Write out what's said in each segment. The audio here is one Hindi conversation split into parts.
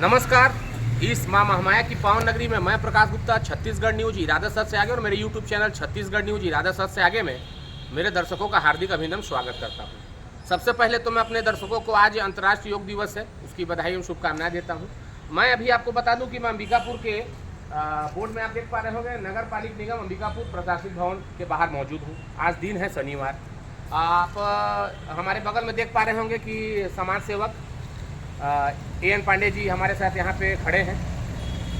नमस्कार। इस माँ महामाया की पावन नगरी में मैं प्रकाश गुप्ता छत्तीसगढ़ न्यूज इरादा सच से आगे और मेरे यूट्यूब चैनल छत्तीसगढ़ न्यूज इरादा सच से आगे में मेरे दर्शकों का हार्दिक अभिनंदन स्वागत करता हूँ। सबसे पहले तो मैं अपने दर्शकों को आज अंतर्राष्ट्रीय योग दिवस है उसकी बधाई और शुभकामनाएं देता हूँ। मैं अभी आपको बता दूँ कि मैं अंबिकापुर के बोर्ड में आप देख पा रहे होंगे नगर पालिक निगम अंबिकापुर प्रशासनिक भवन के बाहर मौजूद हूँ। आज दिन है शनिवार। आप हमारे बगल में देख पा रहे होंगे कि समाज सेवक एन पांडे जी हमारे साथ यहाँ पे खड़े हैं,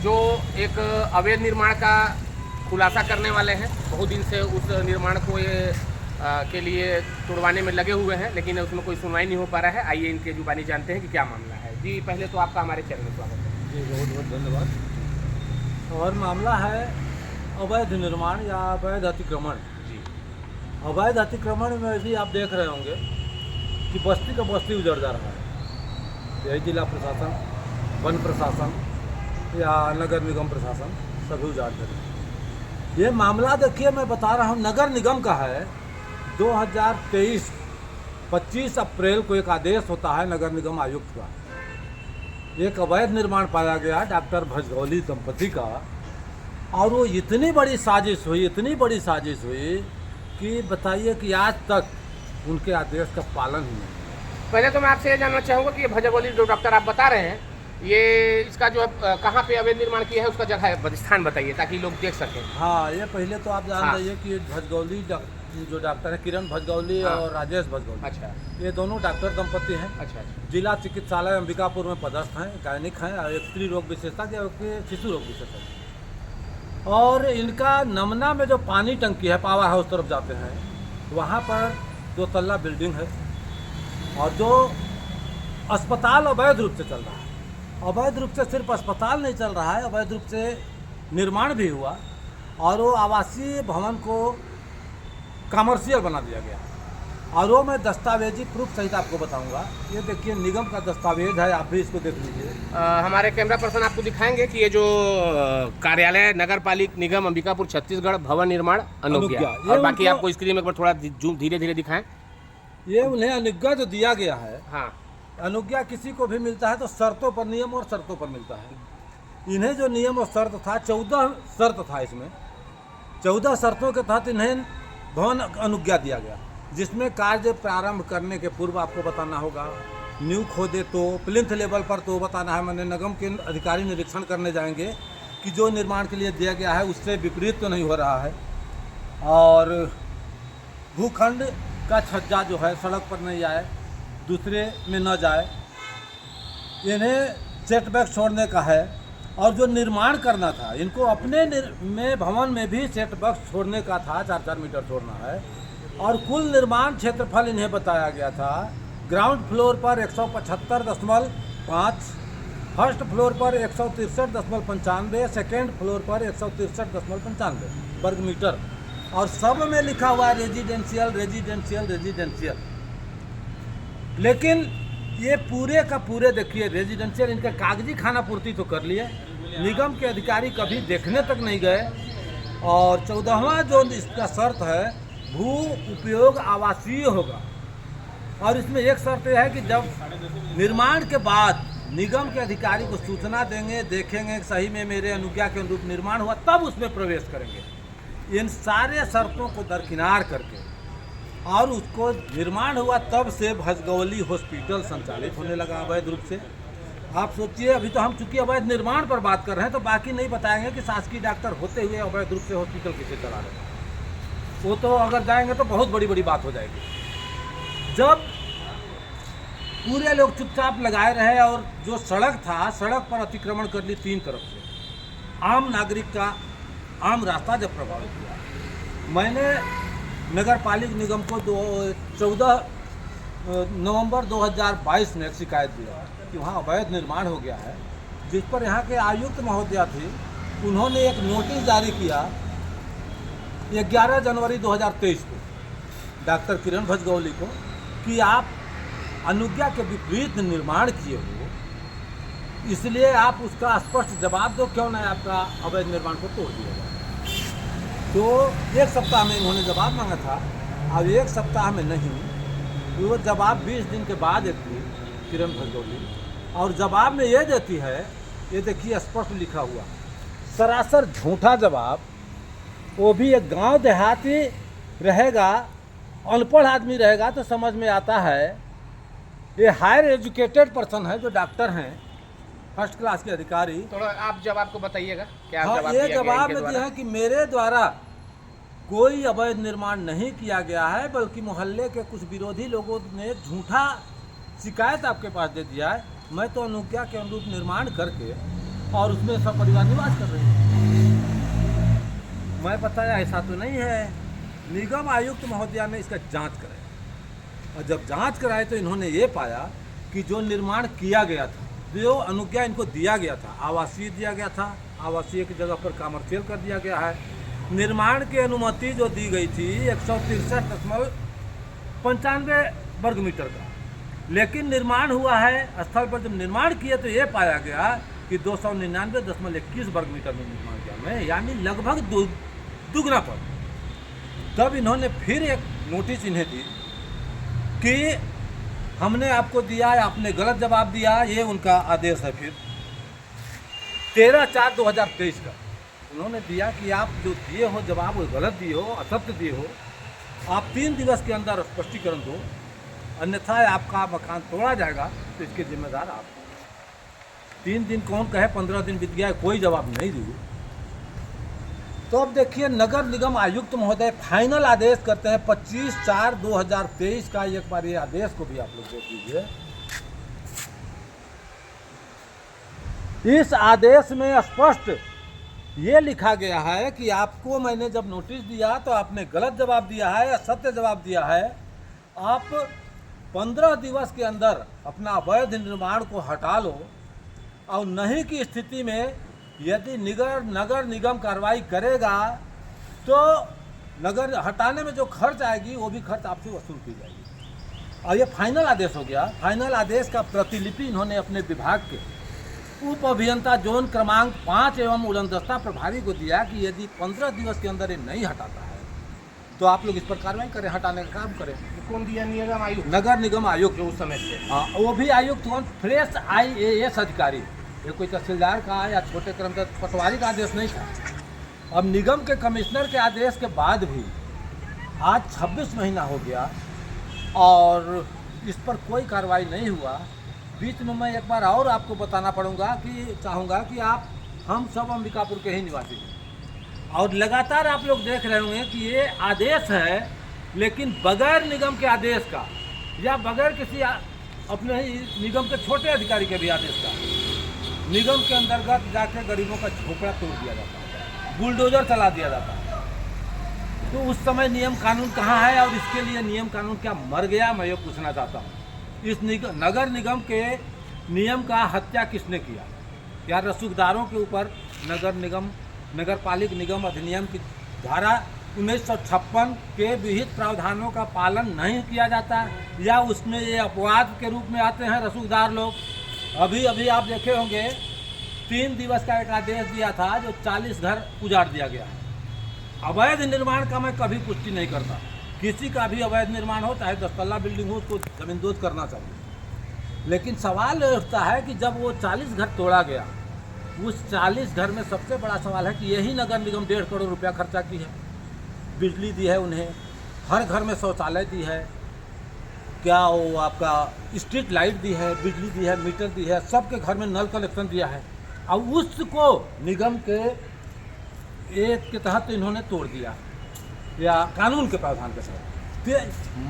जो एक अवैध निर्माण का खुलासा करने वाले हैं। बहुत दिन से उस निर्माण को के लिए तुड़वाने में लगे हुए हैं, लेकिन उसमें कोई सुनवाई नहीं हो पा रहा है। आइए इनके जुबानी जानते हैं कि क्या मामला है। जी, पहले तो आपका हमारे चैनल में स्वागत है। जी, बहुत बहुत धन्यवाद। और मामला है अवैध निर्माण या अवैध अतिक्रमण। जी, अवैध अतिक्रमण में भी आप देख रहे होंगे कि बस्ती का बस्ती उजड़ जा रहा है। यही जिला प्रशासन, वन प्रशासन या नगर निगम प्रशासन सभी उजाड़ कर रहे हैं। ये मामला देखिए, मैं बता रहा हूँ, नगर निगम का है। 2023 25 अप्रैल को एक आदेश होता है नगर निगम आयुक्त का। एक अवैध निर्माण पाया गया डॉक्टर भजगौली दंपति का, और वो इतनी बड़ी साजिश हुई कि बताइए कि आज तक उनके आदेश का पालन ही नहीं। पहले तो मैं आपसे ये जानना चाहूँगा कि ये भजगौली जो डॉक्टर आप बता रहे हैं, ये इसका जो कहाँ पे अवैध निर्माण किया है उसका जगह स्थान बताइए ताकि लोग देख सकें। हाँ, ये पहले तो आप जान हाँ। रहिए कि भजगौली जो डॉक्टर है, किरण भजगौली हाँ। और राजेश भजगौली, अच्छा ये दोनों डॉक्टर दंपति हैं। अच्छा। जिला चिकित्सालय अंबिकापुर में पदस्थ हैं, गायनिक हैं, और एक स्त्री रोग विशेषज्ञ और एक शिशु रोग विशेषज्ञ। और इनका नमना में जो पानी टंकी है, पावर हाउस तरफ जाते हैं, वहाँ पर 2 तल्ला बिल्डिंग है, और जो अस्पताल अवैध रूप से चल रहा है। अवैध रूप से सिर्फ अस्पताल नहीं चल रहा है, अवैध रूप से निर्माण भी हुआ, और वो आवासीय भवन को कमर्शियल बना दिया गया। और वो मैं दस्तावेजी प्रूफ सहित आपको बताऊंगा। ये देखिए, निगम का दस्तावेज है, आप भी इसको देख लीजिए। हमारे कैमरा पर्सन आपको दिखाएंगे कि ये जो कार्यालय नगर पालिक निगम अंबिकापुर छत्तीसगढ़ भवन निर्माण अनुज्ञा, अनुज्ञा। और बाकी आपको स्क्रीन में एक बार थोड़ा धीरे धीरे दिखाएं। ये उन्हें अनुज्ञा जो दिया गया है, हाँ, अनुज्ञा किसी को भी मिलता है तो शर्तों पर, नियम और शर्तों पर मिलता है। इन्हें जो नियम और शर्त था, 14 शर्त था इसमें। 14 शर्तों के तहत इन्हें भवन अनुज्ञा दिया गया, जिसमें कार्य प्रारंभ करने के पूर्व आपको बताना होगा, नींव खोदे तो, प्लिंथ लेवल पर तो बताना है, मैंने निगम के अधिकारी निरीक्षण करने जाएंगे कि जो निर्माण के लिए दिया गया है उससे विपरीत तो नहीं हो रहा है, और भूखंड का छज्जा जो है सड़क पर नहीं आए, दूसरे में न जाए। इन्हें सेटबैक छोड़ने का है, और जो निर्माण करना था इनको अपने में भवन में भी सेटबैक छोड़ने का था, 4-4 मीटर छोड़ना है। और कुल निर्माण क्षेत्रफल इन्हें बताया गया था, ग्राउंड फ्लोर पर 175.5, फर्स्ट फ्लोर पर 163.95, सेकेंड फ्लोर पर 163.95 वर्ग मीटर, और सब में लिखा हुआ है रेजिडेंशियल रेजिडेंशियल रेजिडेंशियल। लेकिन ये पूरे का पूरे देखिए रेजिडेंशियल, इनका कागजी खाना पूर्ति तो कर लिए, निगम के अधिकारी कभी देखने तक नहीं गए। और 14वां जो इसका शर्त है, भू उपयोग आवासीय होगा। और इसमें एक शर्त यह है कि जब निर्माण के बाद निगम के अधिकारी को सूचना देंगे, देखेंगे सही में मेरे अनुज्ञा के अनुरूप निर्माण हुआ, तब उसमें प्रवेश करेंगे। इन सारे शर्तों को दरकिनार करके और उसको निर्माण हुआ, तब से भजगौली हॉस्पिटल संचालित होने लगा अवैध रूप से। आप सोचिए, अभी तो हम चूंकि अवैध निर्माण पर बात कर रहे हैं तो बाकी नहीं बताएंगे कि शासकीय डॉक्टर होते हुए अवैध रूप से हॉस्पिटल कैसे चला रहे हैं। वो तो अगर जाएंगे तो बहुत बड़ी बात हो जाएगी। जब पूरे लोग चुपचाप लगाए रहे और जो सड़क था, सड़क पर अतिक्रमण कर ली 3 तरफ से, आम नागरिक का आम रास्ता जब प्रभावित हुआ, मैंने नगर पालिक निगम को 14 नवंबर 2022 में एक शिकायत दिया कि वहाँ अवैध निर्माण हो गया है, जिस पर यहाँ के आयुक्त महोदया थी, उन्होंने एक नोटिस जारी किया 11 जनवरी 2023 को डॉक्टर किरण भजगौली को कि आप अनुज्ञा के विपरीत निर्माण किए हो, इसलिए आप उसका स्पष्ट जवाब दो, क्यों नहीं आपका अवैध निर्माण को तोड़ दिया जाए। तो 1 सप्ताह में इन्होंने जवाब मांगा था, अब 1 सप्ताह में नहीं, वो जवाब 20 दिन के बाद एक थी किरण भजगौली, और जवाब में ये देती है, ये देखिए स्पष्ट लिखा हुआ, सरासर झूठा जवाब। वो भी एक गांव देहाती रहेगा, अनपढ़ आदमी रहेगा तो समझ में आता है। ये हायर एजुकेटेड पर्सन है, जो डॉक्टर हैं, फर्स्ट क्लास के अधिकारी। थोड़ा आप जवाब को बताइएगा, क्या हाँ, जवाब ये दिया गया जवाब इनके में द्वारा? दिया है कि मेरे द्वारा कोई अवैध निर्माण नहीं किया गया है, बल्कि मोहल्ले के कुछ विरोधी लोगों ने झूठा शिकायत आपके पास दे दिया है। मैं तो अनुज्ञा के अनुरूप निर्माण करके और उसमें सब परिवार निवास कर रहे हैं। मैं बताया ऐसा तो नहीं है। निगम आयुक्त महोदया ने इसका जांच कराया, और जब जांच कराए तो इन्होंने ये पाया कि जो निर्माण किया गया था, जो अनुज्ञा इनको दिया गया था, आवासीय दिया गया था, आवासीय की जगह पर कमर्शियल कर दिया गया है। निर्माण की अनुमति जो दी गई थी 163.95 वर्ग मीटर का, लेकिन निर्माण हुआ है स्थल पर। जब निर्माण किए तो ये पाया गया कि 299.21 वर्ग मीटर में निर्माण किया मैं, यानी लगभग दुगना पर। तब इन्होंने फिर एक नोटिस इन्हें दी कि हमने आपको दिया है, आपने गलत जवाब दिया। ये उनका आदेश है। फिर 13/4/2023 का उन्होंने दिया कि आप जो दिए हो जवाब वो गलत दिए हो, असत्य दिए हो, आप 3 दिवस के अंदर स्पष्टीकरण दो, अन्यथा आपका मकान तोड़ा जाएगा, तो इसके जिम्मेदार आप। 3 दिन कौन कहे, 15 दिन बीत गया, कोई जवाब नहीं दिए। तो अब देखिए, नगर निगम आयुक्त महोदय फाइनल आदेश करते हैं 25/4/2023 का। एक बार ये आदेश को भी आप लोग देख लीजिए। इस आदेश में स्पष्ट ये लिखा गया है कि आपको मैंने जब नोटिस दिया तो आपने गलत जवाब दिया है, असत्य जवाब दिया है। आप 15 दिवस के अंदर अपना अवैध निर्माण को हटा लो, और नहीं की स्थिति में यदि नगर निगम कार्रवाई करेगा तो नगर हटाने में जो खर्च आएगी वो भी खर्च आपसे वसूल की जाएगी। और ये फाइनल आदेश हो गया। फाइनल आदेश का प्रतिलिपि इन्होंने अपने विभाग के उप अभियंता जोन क्रमांक 5 एवं उड़नदस्ता प्रभारी को दिया कि यदि 15 दिवस के अंदर ये नहीं हटाता है तो आप लोग इस पर कार्रवाई करें, हटाने का काम करें। कौन दिया? निगम आयुक्त, नगर निगम आयुक्त जो उस समय से। हाँ, वो भी आयुक्त कौन? फ्रेश IAS अधिकारी। ये कोई तहसीलदार का या छोटे कर्मचारी पटवारी का आदेश नहीं था। अब निगम के कमिश्नर के आदेश के बाद भी आज 26 महीना हो गया और इस पर कोई कार्रवाई नहीं हुआ। बीच में मैं एक बार और आपको बताना चाहूँगा कि हम सब अंबिकापुर के ही निवासी हैं, और लगातार आप लोग देख रहे होंगे कि ये आदेश है, लेकिन बगैर निगम के आदेश का या बगैर किसी अपने ही निगम के छोटे अधिकारी के भी आदेश का निगम के अंतर्गत जाकर गरीबों का झोपड़ा तोड़ दिया जाता है, बुलडोजर चला दिया जाता है। तो उस समय नियम कानून कहाँ है, और इसके लिए नियम कानून क्या मर गया, मैं ये पूछना चाहता हूँ। इस नगर निगम के नियम का हत्या किसने किया? या रसूखदारों के ऊपर नगर पालिक निगम अधिनियम की धारा 1956 के विहित प्रावधानों का पालन नहीं किया जाता, या उसमें ये अपवाद के रूप में आते हैं रसूखदार लोग। अभी आप देखे होंगे 3 दिवस का एक आदेश दिया था जो 40 घर उजाड़ दिया गया है। अवैध निर्माण का मैं कभी पुष्टि नहीं करता। किसी का भी अवैध निर्माण हो, चाहे 10 तल्ला बिल्डिंग हो, उसको जमींदोज करना चाहिए। लेकिन सवाल ये उठता है कि जब वो 40 घर तोड़ा गया, उस 40 घर में सबसे बड़ा सवाल है कि यही नगर निगम 1.5 करोड़ रुपया खर्चा की है, बिजली दी है उन्हें, हर घर में शौचालय दी है, क्या वो आपका स्ट्रीट लाइट दी है, बिजली दी है, मीटर दी है, सबके घर में नल कनेक्शन दिया है, और उसको निगम के एक के तहत इन्होंने तोड़ दिया, या कानून के प्रावधान के तहत। तो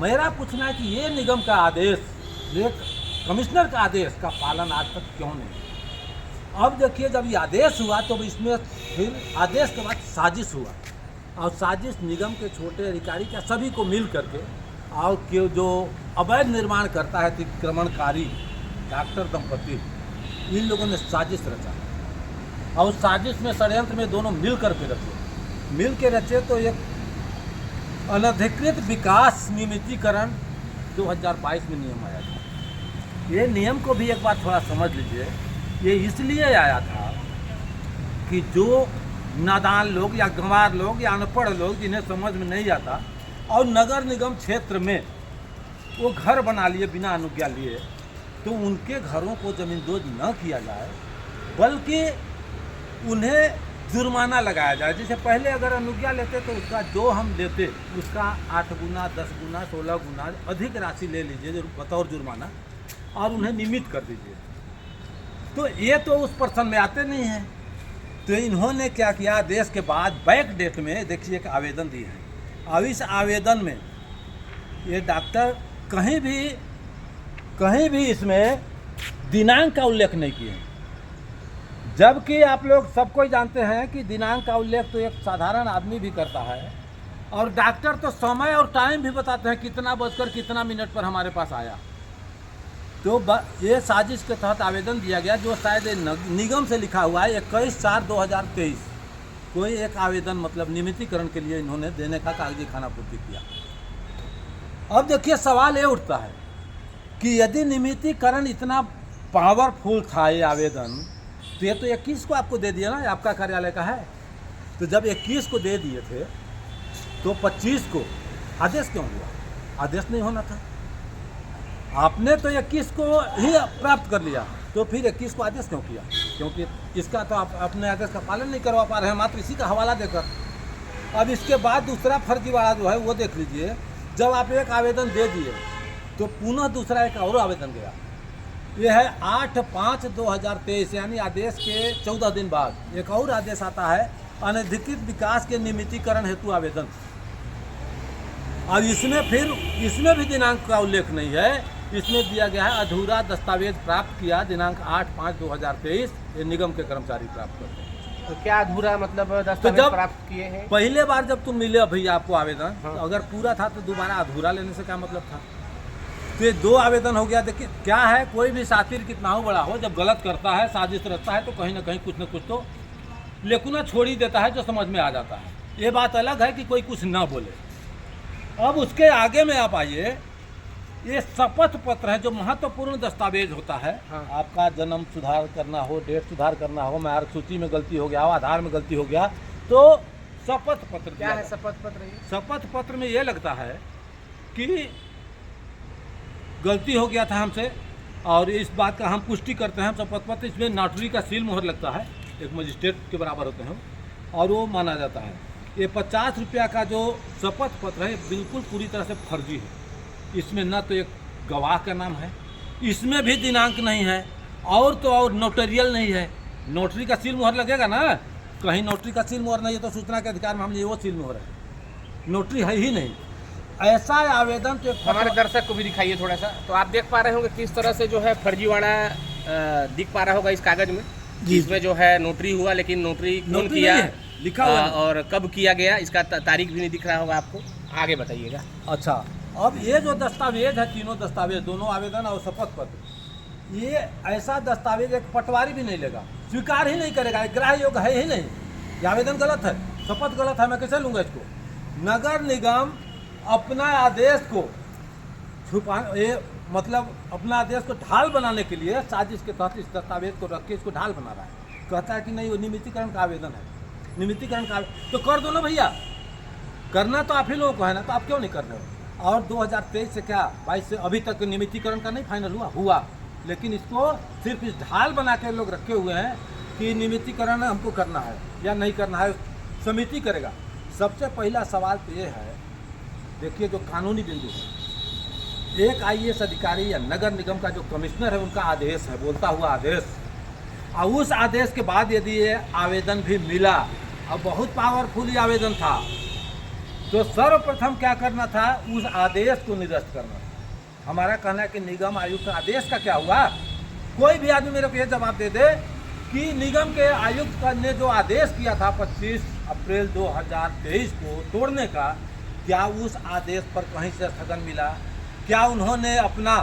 मेरा पूछना है कि ये निगम का आदेश, ये कमिश्नर का आदेश का पालन आज तक क्यों नहीं? अब देखिए, जब ये आदेश हुआ तो इसमें फिर आदेश के बाद साजिश हुआ, और साजिश निगम के छोटे अधिकारी क्या सभी को मिल करके, और जो अवैध निर्माण करता है अतिक्रमणकारी डॉक्टर दंपति, इन लोगों ने साजिश रचा, और साजिश में षड्यंत्र में दोनों मिल के रचे तो एक अनधिकृत विकास नियमितीकरण 2022 में नियम आया था। ये नियम को भी एक बार थोड़ा समझ लीजिए। ये इसलिए आया था कि जो नादान लोग या गंवार लोग या अनपढ़ लोग जिन्हें समझ में नहीं आता, और नगर निगम क्षेत्र में वो घर बना लिए बिना अनुज्ञा लिए, तो उनके घरों को ज़मींदोज न किया जाए, बल्कि उन्हें जुर्माना लगाया जाए। जैसे पहले अगर अनुज्ञा लेते तो उसका जो हम लेते उसका 8 गुना, 10 गुना, 16 गुना अधिक राशि ले लीजिए बतौर जुर्माना और उन्हें नियमित कर दीजिए। तो ये तो उस पर्सन में आते नहीं हैं। तो इन्होंने क्या किया, आदेश के बाद बैक डेट में देखिए एक आवेदन दी है। अब इस आवेदन में ये डॉक्टर कहीं भी इसमें दिनांक का उल्लेख नहीं किए, जबकि आप लोग सब कोई जानते हैं कि दिनांक का उल्लेख तो एक साधारण आदमी भी करता है, और डॉक्टर तो समय और टाइम भी बताते हैं कितना बजकर कितना मिनट पर हमारे पास आया। तो ये साजिश के तहत आवेदन दिया गया, जो शायद निगम से लिखा हुआ है 21/4/2023। कोई एक आवेदन मतलब नियमितीकरण के लिए इन्होंने देने का कागजी खाना पूर्ति किया। अब देखिए सवाल ये उठता है कि यदि नियमितीकरण इतना पावरफुल था ये आवेदन, तो ये तो 21 को आपको दे दिया ना, आपका कार्यालय का है। तो जब 21 को दे दिए थे तो 25 को आदेश क्यों हुआ? आदेश नहीं होना था। आपने तो 21 को ही प्राप्त कर लिया, तो फिर 21 को आदेश क्यों किया? क्योंकि इसका तो आप अपने आदेश का पालन नहीं करवा पा रहे हैं, मात्र इसी का हवाला देकर। अब इसके बाद दूसरा फर्जीवाड़ा जो है वो देख लीजिए। जब आप एक आवेदन दे दिए तो पुनः दूसरा एक और आवेदन गया। ये है 8/5/2023, यानी आदेश के 14 दिन बाद एक और आदेश आता है, अनधिकृत विकास के नियमितीकरण हेतु आवेदन। अब इसमें भी दिनांक का उल्लेख नहीं है। इसमें दिया गया है अधूरा दस्तावेज प्राप्त किया दिनांक 8/5/2023, ये निगम के कर्मचारी प्राप्त करते हैं। तो क्या अधूरा मतलब दस्तावेज प्राप्त किए हैं? पहले बार जब तुम मिले भैया आपको आवेदन, हाँ। तो अगर पूरा था तो दोबारा अधूरा लेने से क्या मतलब था? तो ये 2 आवेदन हो गया। देखिए क्या है, कोई भी सातिर कितना हो बड़ा हो, जब गलत करता है, साजिश रचता है, तो कहीं ना कहीं कुछ न कुछ तो लेकुना छोड़ ही देता है जो समझ में आ जाता है। ये बात अलग है कि कोई कुछ ना बोले। अब उसके आगे में आप आइए, ये शपथ पत्र है जो महत्वपूर्ण दस्तावेज होता है। हाँ। आपका जन्म सुधार करना हो, डेट सुधार करना हो, मार्ग सूची में गलती हो गया हो, आधार में गलती हो गया, तो शपथ पत्र क्या है? शपथ पत्र शपथ पत्र में ये लगता है कि गलती हो गया था हमसे और इस बात का हम पुष्टि करते हैं। शपथ पत्र, इसमें नोटरी का सील मोहर लगता है, एक मजिस्ट्रेट के बराबर होते हैं और वो माना जाता है। ये 50 रुपया का जो शपथ पत्र है बिल्कुल पूरी तरह से फर्जी है। इसमें न तो एक गवाह का नाम है, इसमें भी दिनांक नहीं है, और तो और नोटरियल नहीं है। नोटरी का सील मोहर लगेगा ना, कहीं नोटरी का सील मोहर नहीं है तो सूचना के अधिकार में हमने वो सील मोहर है, नोटरी है ही नहीं। ऐसा आवेदन तो हमारे दर्शक को भी दिखाइए थोड़ा सा, तो आप देख पा रहे होंगे किस तरह से जो है फर्जीवाड़ा दिख पा रहा होगा इस कागज में, जिसमें जो है नोटरी हुआ, लेकिन नोटरी कौन किया लिखा हुआ और कब किया गया इसका तारीख भी नहीं दिख रहा होगा आपको। आगे बताइएगा। अच्छा, अब ये जो दस्तावेज है, तीनों दस्तावेज, दोनों आवेदन और शपथ पत्र, ये ऐसा दस्तावेज एक पटवारी भी नहीं लेगा, स्वीकार ही नहीं करेगा, ग्राह्य योग्य है ही नहीं। ये आवेदन गलत है, शपथ गलत है, मैं कैसे लूँगा इसको? नगर निगम अपना आदेश को मतलब अपना आदेश को ढाल बनाने के लिए साजिश के तहत इस दस्तावेज को रख के इसको ढाल बना रहा है। कहता है कि नहीं वो नियमितीकरण का आवेदन है, नियमितीकरण का तो कर दो ना भैया, करना तो आप ही लोगों को है ना, तो आप क्यों नहीं कर रहे हो? और 2023 से क्या 22 से अभी तक नियमितीकरण का नहीं फाइनल हुआ, लेकिन इसको सिर्फ इस ढाल बना के लोग रखे हुए हैं कि नियमितीकरण हमको करना है या नहीं करना है, समिति करेगा। सबसे पहला सवाल तो ये है, देखिए जो कानूनी बिंदु है, एक IAS अधिकारी या नगर निगम का जो कमिश्नर है उनका आदेश है, बोलता हुआ आदेश, और उस आदेश के बाद यदि ये आवेदन भी मिला और बहुत पावरफुल आवेदन था, तो सर्वप्रथम क्या करना था, उस आदेश को निरस्त करना। हमारा कहना है कि निगम आयुक्त आदेश का क्या हुआ? कोई भी आदमी मेरे को ये जवाब दे दे कि निगम के आयुक्त ने जो आदेश किया था 25 अप्रैल 2023 को तोड़ने का, क्या उस आदेश पर कहीं से स्थगन मिला? क्या उन्होंने अपना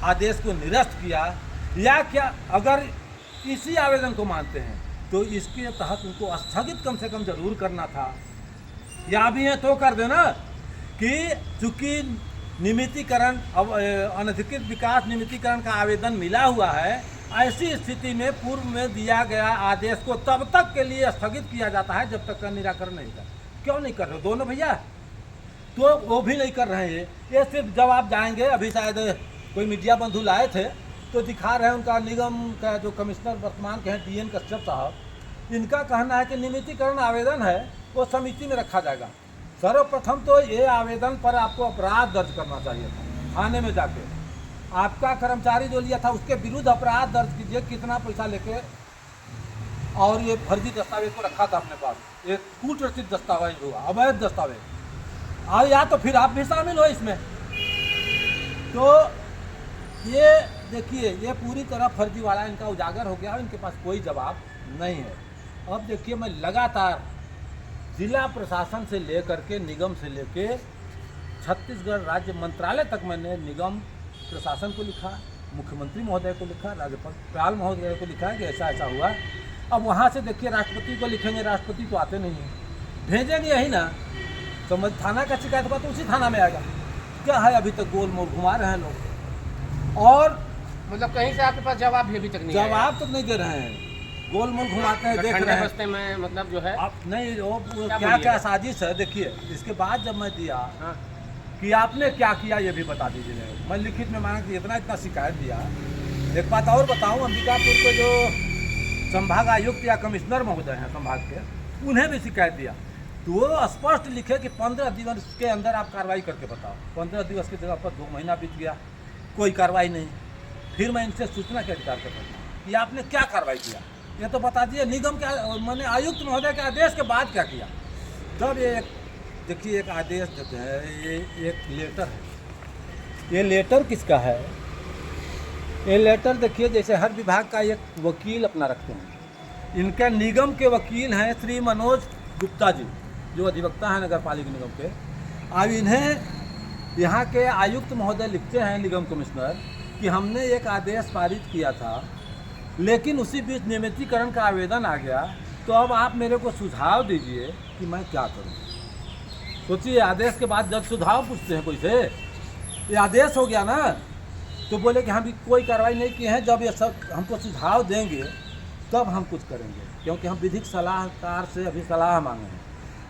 आदेश को निरस्त किया? या क्या अगर इसी आवेदन को मानते हैं तो इसके तहत उनको स्थगित कम से कम जरूर करना था, या भी है तो कर देना कि चूंकि नियमितीकरण अब अनधिकृत विकास नियमितीकरण का आवेदन मिला हुआ है, ऐसी स्थिति में पूर्व में दिया गया आदेश को तब तक के लिए स्थगित किया जाता है जब तक का निराकरण नहीं होता। क्यों नहीं कर रहे हो दोनों भैया? तो वो भी नहीं कर रहे हैं। ये सिर्फ जब आप जाएंगे, अभी शायद कोई मीडिया बंधु लाए थे तो दिखा रहे हैं उनका निगम का जो कमिश्नर वर्तमान के हैं DN कश्यप साहब, इनका कहना है कि नियमितीकरण आवेदन है वो समिति में रखा जाएगा। सर्वप्रथम तो ये आवेदन पर आपको अपराध दर्ज करना चाहिए था, थाने में जाके आपका कर्मचारी जो लिया था उसके विरुद्ध अपराध दर्ज कीजिए, कितना पैसा लेके और ये फर्जी दस्तावेज को रखा था अपने पास, एक कूट रचित दस्तावेज हुआ, अवैध दस्तावेज, और या तो फिर आप भी शामिल हो इसमें। तो ये देखिए ये पूरी तरह फर्जीवाड़ा इनका उजागर हो गया, इनके पास कोई जवाब नहीं है। अब देखिए मैं लगातार जिला प्रशासन से लेकर के निगम से लेके छत्तीसगढ़ राज्य मंत्रालय तक मैंने निगम प्रशासन को लिखा, मुख्यमंत्री महोदय को लिखा, राज्यपाल महोदय को लिखा है कि ऐसा ऐसा हुआ। अब वहाँ से देखिए राष्ट्रपति को लिखेंगे, राष्ट्रपति तो आते नहीं हैं, भेजेंगे यही ना, समझ थाना का शिकायत हुआ तो उसी थाना में आएगा। क्या है अभी तक गोल मोल घुमा रहे हैं लोग, और मतलब कहीं से आपके पास जवाब भी अभी तक नहीं आया? जवाब तो नहीं दे रहे हैं, गोल मोल घुमाते हैं, देख रहे हैं। बस्ते में मतलब जो है आप नहीं वो क्या क्या साजिश है। देखिए इसके बाद जब मैं दिया कि आपने क्या किया ये भी बता दीजिए, मैं लिखित में मांगा कि इतना इतना शिकायत दिया। एक बात और बताऊं, अंबिकापुर के जो संभाग आयुक्त या कमिश्नर महोदय हैं संभाग के, उन्हें भी शिकायत दिया तो वो स्पष्ट लिखे कि 15 दिवस के अंदर आप कार्रवाई करके बताओ। 15 दिवस की जगह पर 2 महीना बीत गया, कोई कार्रवाई नहीं। फिर मैं इनसे सूचना के अधिकार से पूछा कि आपने क्या कार्रवाई किया, ये तो बता दिए। निगम क्या मैंने आयुक्त महोदय के आदेश के बाद क्या किया, तब ये देखिए एक आदेश देते हैं, ये एक लेटर है। ये लेटर किसका है? ये लेटर देखिए जैसे हर विभाग का एक वकील अपना रखते हैं, इनका निगम के वकील हैं श्री मनोज गुप्ता जी, जो अधिवक्ता हैं नगर पालिका निगम के। अब इन्हें यहाँ के आयुक्त महोदय लिखते हैं, निगम कमिश्नर, कि हमने एक आदेश पारित किया था लेकिन उसी बीच नियमितीकरण का आवेदन आ गया, तो अब आप मेरे को सुझाव दीजिए कि मैं क्या करूं। सोचिए आदेश के बाद जब सुझाव पूछते हैं कोई से, ये आदेश हो गया ना, तो बोले कि हम भी कोई कार्रवाई नहीं किए हैं, जब ये सब हमको सुझाव देंगे तब हम कुछ करेंगे, क्योंकि हम विधिक सलाहकार से अभी सलाह मांगे हैं।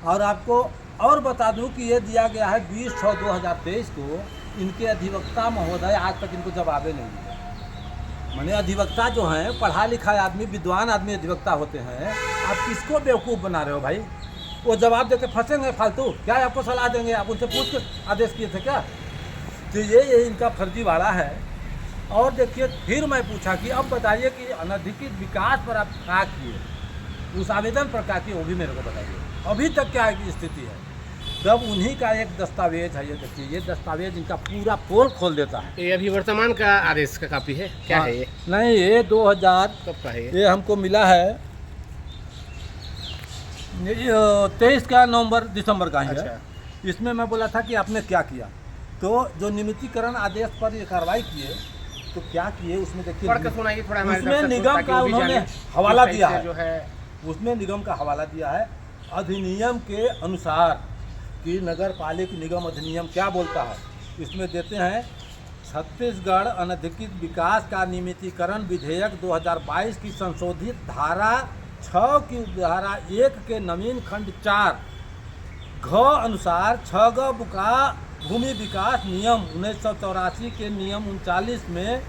और आपको और बता दूं कि ये दिया गया है 20/6/2023 को। इनके अधिवक्ता महोदय आज तक इनको जवाबे नहीं दिया। माने अधिवक्ता जो हैं पढ़ा लिखा आदमी, विद्वान आदमी अधिवक्ता होते हैं, आप किसको बेवकूफ़ बना रहे हो भाई? वो जवाब देके फंसेंगे फालतू, क्या आपको सलाह देंगे? आप उनसे पूछ के आदेश किए थे क्या? तो ये इनका फर्जीवाड़ा है। और देखिए फिर मैं पूछा कि अब बताइए कि अनधिकृत विकास पर आप क्या किए, उस आवेदन पर क्या किए, वो भी मेरे को बताइए। अभी तक क्या स्थिति है? तब उन्हीं का एक दस्तावेज है, ये देखिए ये दस्तावेज इनका पूरा पोल खोल देता है। ये अभी वर्तमान का आदेश का कॉपी है क्या? है ये? नहीं, ये 2000 कब का है ये हमको मिला है 23 का नवंबर दिसंबर का ही है। इसमें मैं बोला था कि आपने क्या किया, तो जो नियमितीकरण आदेश पर ये कार्रवाई किए तो क्या किए उसमें देखिए, पढ़ के सुनाइए थोड़ा हमारे उसमें दर्शकों निगम ताकि का वो भी उन्होंने जाने। हवाला दिया है, जो है उसमें निगम का हवाला दिया है अधिनियम के अनुसार कि नगर पालिक निगम अधिनियम क्या बोलता है। इसमें देते हैं छत्तीसगढ़ अनधिकृत विकास का नियमितीकरण विधेयक 2022 की संशोधित धारा 6 की धारा 1 के नवीन खंड 4 घ अनुसार 6 बुका भूमि विकास नियम 1984 के नियम 39 में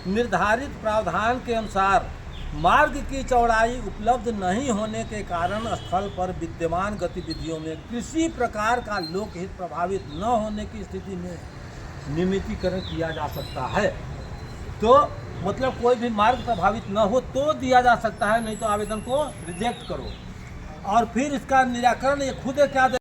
निर्धारित प्रावधान के अनुसार मार्ग की चौड़ाई उपलब्ध नहीं होने के कारण स्थल पर विद्यमान गतिविधियों में किसी प्रकार का लोकहित प्रभावित न होने की स्थिति में नियमितीकरण किया जा सकता है। तो मतलब कोई भी मार्ग प्रभावित न हो तो दिया जा सकता है, नहीं तो आवेदन को रिजेक्ट करो। और फिर इसका निराकरण ये खुद क्या